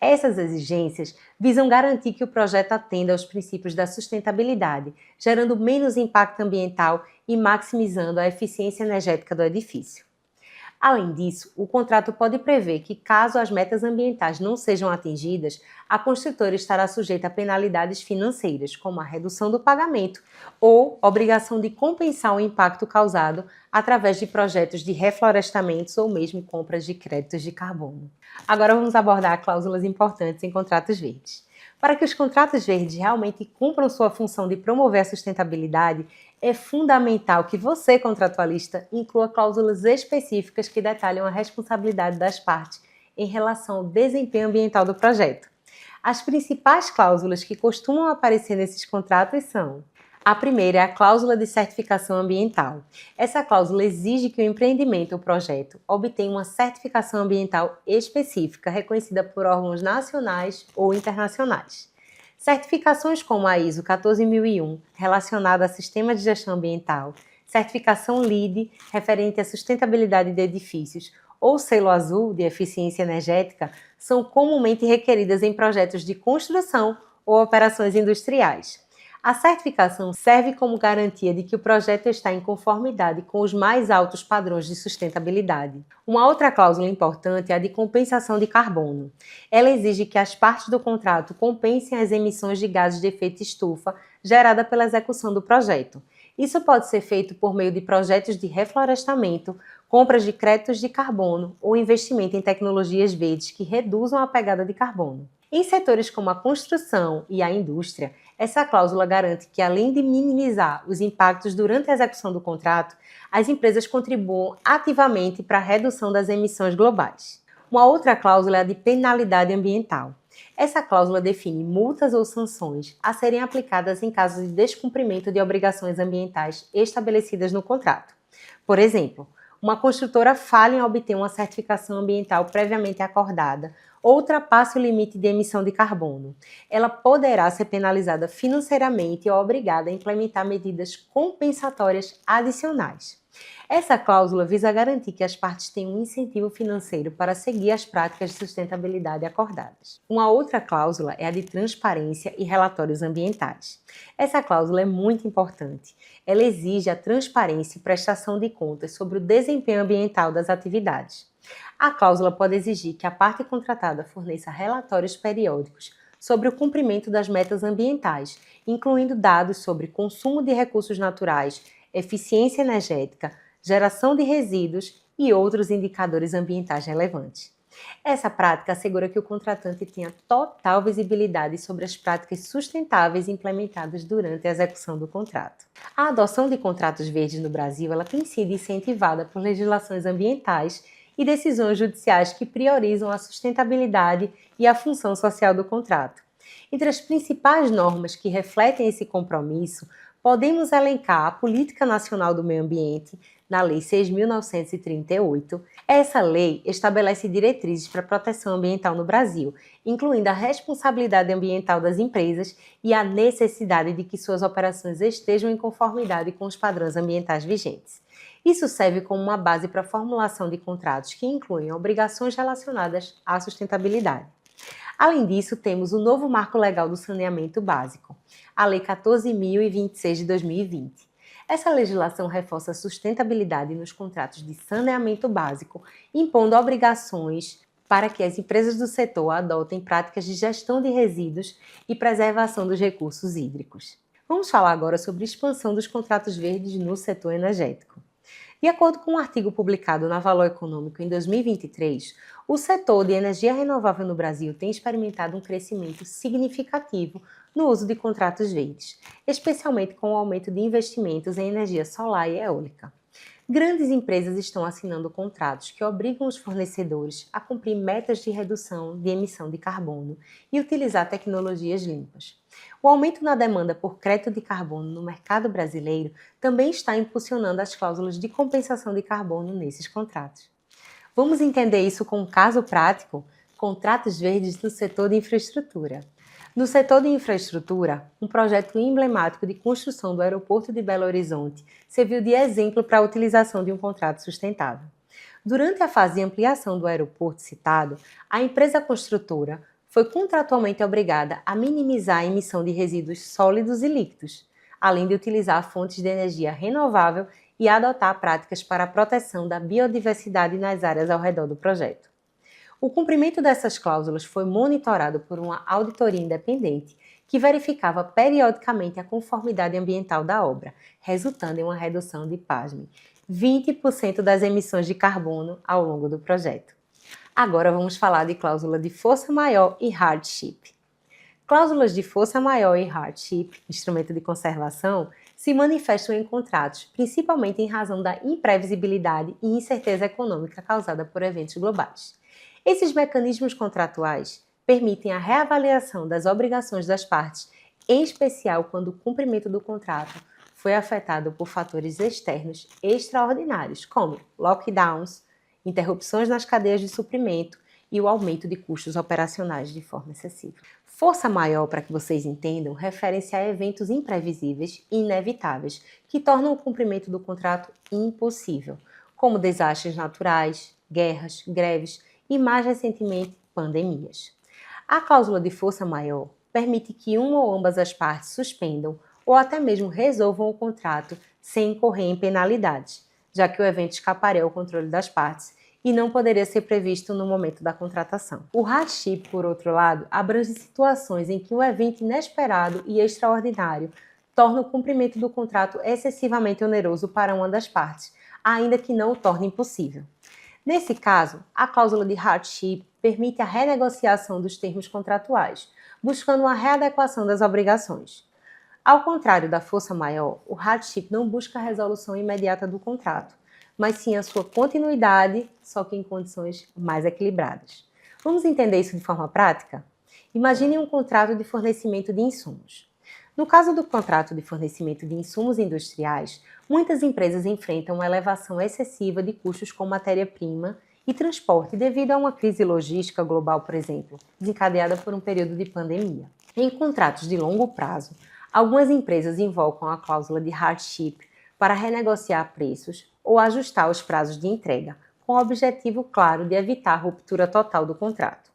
Essas exigências visam garantir que o projeto atenda aos princípios da sustentabilidade, gerando menos impacto ambiental e maximizando a eficiência energética do edifício. Além disso, o contrato pode prever que, caso as metas ambientais não sejam atingidas, a construtora estará sujeita a penalidades financeiras, como a redução do pagamento ou obrigação de compensar o impacto causado através de projetos de reflorestamentos ou mesmo compras de créditos de carbono. Agora vamos abordar cláusulas importantes em contratos verdes. Para que os contratos verdes realmente cumpram sua função de promover a sustentabilidade, é fundamental que você, contratualista, inclua cláusulas específicas que detalham a responsabilidade das partes em relação ao desempenho ambiental do projeto. As principais cláusulas que costumam aparecer nesses contratos são: a primeira é a cláusula de certificação ambiental. Essa cláusula exige que o empreendimento ou projeto obtenha uma certificação ambiental específica, reconhecida por órgãos nacionais ou internacionais. Certificações como a ISO 14001, relacionada a Sistema de Gestão Ambiental, certificação LEED, referente à sustentabilidade de edifícios, ou selo azul de eficiência energética, são comumente requeridas em projetos de construção ou operações industriais. A certificação serve como garantia de que o projeto está em conformidade com os mais altos padrões de sustentabilidade. Uma outra cláusula importante é a de compensação de carbono. Ela exige que as partes do contrato compensem as emissões de gases de efeito estufa geradas pela execução do projeto. Isso pode ser feito por meio de projetos de reflorestamento, compras de créditos de carbono ou investimento em tecnologias verdes que reduzam a pegada de carbono. Em setores como a construção e a indústria, essa cláusula garante que, além de minimizar os impactos durante a execução do contrato, as empresas contribuam ativamente para a redução das emissões globais. Uma outra cláusula é a de penalidade ambiental. Essa cláusula define multas ou sanções a serem aplicadas em caso de descumprimento de obrigações ambientais estabelecidas no contrato. Por exemplo, uma construtora falha em obter uma certificação ambiental previamente acordada ou ultrapasse o limite de emissão de carbono. Ela poderá ser penalizada financeiramente ou obrigada a implementar medidas compensatórias adicionais. Essa cláusula visa garantir que as partes tenham um incentivo financeiro para seguir as práticas de sustentabilidade acordadas. Uma outra cláusula é a de transparência e relatórios ambientais. Essa cláusula é muito importante. Ela exige a transparência e prestação de contas sobre o desempenho ambiental das atividades. A cláusula pode exigir que a parte contratada forneça relatórios periódicos sobre o cumprimento das metas ambientais, incluindo dados sobre consumo de recursos naturais, eficiência energética, geração de resíduos e outros indicadores ambientais relevantes. Essa prática assegura que o contratante tenha total visibilidade sobre as práticas sustentáveis implementadas durante a execução do contrato. A adoção de contratos verdes no Brasil tem sido incentivada por legislações ambientais e decisões judiciais que priorizam a sustentabilidade e a função social do contrato. Entre as principais normas que refletem esse compromisso, podemos elencar a Política Nacional do Meio Ambiente, na Lei 6.938. Essa lei estabelece diretrizes para a proteção ambiental no Brasil, incluindo a responsabilidade ambiental das empresas e a necessidade de que suas operações estejam em conformidade com os padrões ambientais vigentes. Isso serve como uma base para a formulação de contratos que incluem obrigações relacionadas à sustentabilidade. Além disso, temos o novo Marco Legal do Saneamento Básico, a Lei 14.026 de 2020. Essa legislação reforça a sustentabilidade nos contratos de saneamento básico, impondo obrigações para que as empresas do setor adotem práticas de gestão de resíduos e preservação dos recursos hídricos. Vamos falar agora sobre a expansão dos contratos verdes no setor energético. De acordo com um artigo publicado na Valor Econômico em 2023, o setor de energia renovável no Brasil tem experimentado um crescimento significativo no uso de contratos verdes, especialmente com o aumento de investimentos em energia solar e eólica. Grandes empresas estão assinando contratos que obrigam os fornecedores a cumprir metas de redução de emissão de carbono e utilizar tecnologias limpas. O aumento na demanda por crédito de carbono no mercado brasileiro também está impulsionando as cláusulas de compensação de carbono nesses contratos. Vamos entender isso com um caso prático? Contratos verdes no setor de infraestrutura. No setor de infraestrutura, um projeto emblemático de construção do aeroporto de Belo Horizonte serviu de exemplo para a utilização de um contrato sustentável. Durante a fase de ampliação do aeroporto citado, a empresa construtora foi contratualmente obrigada a minimizar a emissão de resíduos sólidos e líquidos, além de utilizar fontes de energia renovável e adotar práticas para a proteção da biodiversidade nas áreas ao redor do projeto. O cumprimento dessas cláusulas foi monitorado por uma auditoria independente que verificava periodicamente a conformidade ambiental da obra, resultando em uma redução de, pasmem, 20% das emissões de carbono ao longo do projeto. Agora vamos falar de cláusula de força maior e hardship. Cláusulas de força maior e hardship, instrumento de conservação, se manifestam em contratos, principalmente em razão da imprevisibilidade e incerteza econômica causada por eventos globais. Esses mecanismos contratuais permitem a reavaliação das obrigações das partes, em especial quando o cumprimento do contrato foi afetado por fatores externos extraordinários, como lockdowns, interrupções nas cadeias de suprimento e o aumento de custos operacionais de forma excessiva. Força maior, para que vocês entendam, refere-se a eventos imprevisíveis e inevitáveis que tornam o cumprimento do contrato impossível, como desastres naturais, guerras, greves e, mais recentemente, pandemias. A cláusula de força maior permite que uma ou ambas as partes suspendam ou até mesmo resolvam o contrato sem incorrer em penalidades, já que o evento escaparia ao controle das partes e não poderia ser previsto no momento da contratação. O hardship, por outro lado, abrange situações em que um evento inesperado e extraordinário torna o cumprimento do contrato excessivamente oneroso para uma das partes, ainda que não o torne impossível. Nesse caso, a cláusula de hardship permite a renegociação dos termos contratuais, buscando uma readequação das obrigações. Ao contrário da força maior, o hardship não busca a resolução imediata do contrato, mas sim a sua continuidade, só que em condições mais equilibradas. Vamos entender isso de forma prática? Imagine um contrato de fornecimento de insumos. No caso do contrato de fornecimento de insumos industriais, muitas empresas enfrentam uma elevação excessiva de custos com matéria-prima e transporte devido a uma crise logística global, por exemplo, desencadeada por um período de pandemia. Em contratos de longo prazo, algumas empresas invocam a cláusula de hardship para renegociar preços ou ajustar os prazos de entrega, com o objetivo claro de evitar a ruptura total do contrato.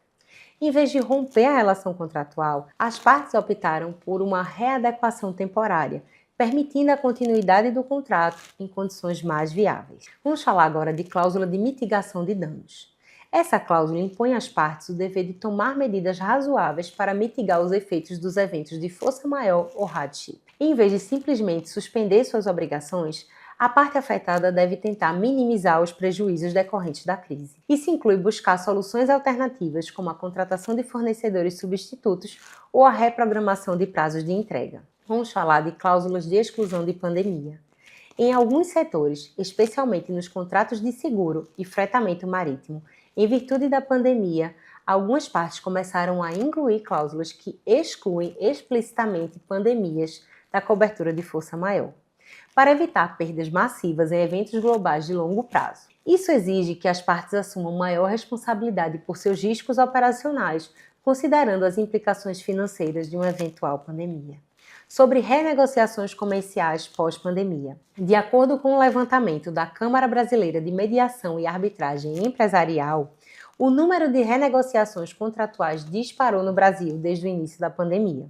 Em vez de romper a relação contratual, as partes optaram por uma readequação temporária, permitindo a continuidade do contrato em condições mais viáveis. Vamos falar agora de cláusula de mitigação de danos. Essa cláusula impõe às partes o dever de tomar medidas razoáveis para mitigar os efeitos dos eventos de força maior ou hardship. Em vez de simplesmente suspender suas obrigações, a parte afetada deve tentar minimizar os prejuízos decorrentes da crise. Isso inclui buscar soluções alternativas, como a contratação de fornecedores substitutos ou a reprogramação de prazos de entrega. Vamos falar de cláusulas de exclusão de pandemia. Em alguns setores, especialmente nos contratos de seguro e fretamento marítimo, em virtude da pandemia, algumas partes começaram a incluir cláusulas que excluem explicitamente pandemias da cobertura de força maior, para evitar perdas massivas em eventos globais de longo prazo. Isso exige que as partes assumam maior responsabilidade por seus riscos operacionais, considerando as implicações financeiras de uma eventual pandemia. Sobre renegociações comerciais pós-pandemia. De acordo com o levantamento da Câmara Brasileira de Mediação e Arbitragem Empresarial, o número de renegociações contratuais disparou no Brasil desde o início da pandemia.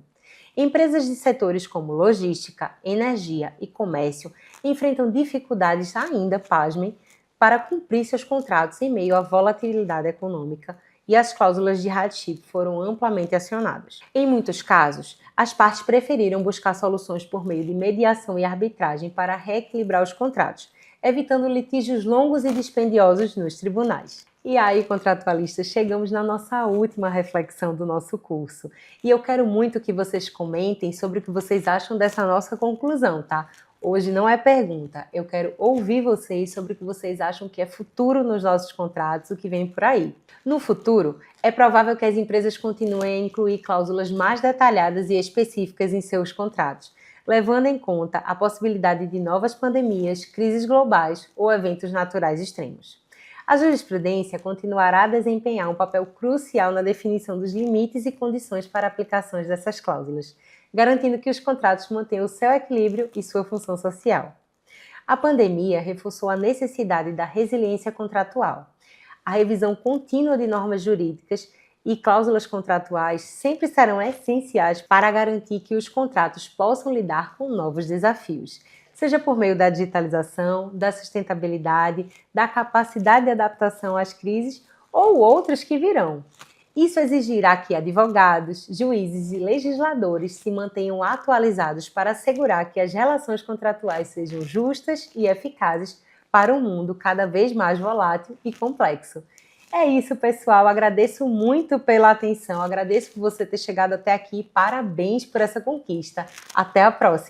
Empresas de setores como logística, energia e comércio enfrentam dificuldades ainda, pasmem, para cumprir seus contratos em meio à volatilidade econômica, e as cláusulas de hardship foram amplamente acionadas. Em muitos casos, as partes preferiram buscar soluções por meio de mediação e arbitragem para reequilibrar os contratos, evitando litígios longos e dispendiosos nos tribunais. E aí, contratualistas, chegamos na nossa última reflexão do nosso curso. E eu quero muito que vocês comentem sobre o que vocês acham dessa nossa conclusão, tá? Hoje não é pergunta, eu quero ouvir vocês sobre o que vocês acham que é futuro nos nossos contratos, o que vem por aí. No futuro, é provável que as empresas continuem a incluir cláusulas mais detalhadas e específicas em seus contratos, levando em conta a possibilidade de novas pandemias, crises globais ou eventos naturais extremos. A jurisprudência continuará a desempenhar um papel crucial na definição dos limites e condições para aplicações dessas cláusulas, garantindo que os contratos mantenham o seu equilíbrio e sua função social. A pandemia reforçou a necessidade da resiliência contratual, a revisão contínua de normas jurídicas e cláusulas contratuais sempre serão essenciais para garantir que os contratos possam lidar com novos desafios, seja por meio da digitalização, da sustentabilidade, da capacidade de adaptação às crises ou outras que virão. Isso exigirá que advogados, juízes e legisladores se mantenham atualizados para assegurar que as relações contratuais sejam justas e eficazes para um mundo cada vez mais volátil e complexo. É isso, pessoal. Agradeço muito pela atenção, agradeço por você ter chegado até aqui. Parabéns por essa conquista. Até a próxima!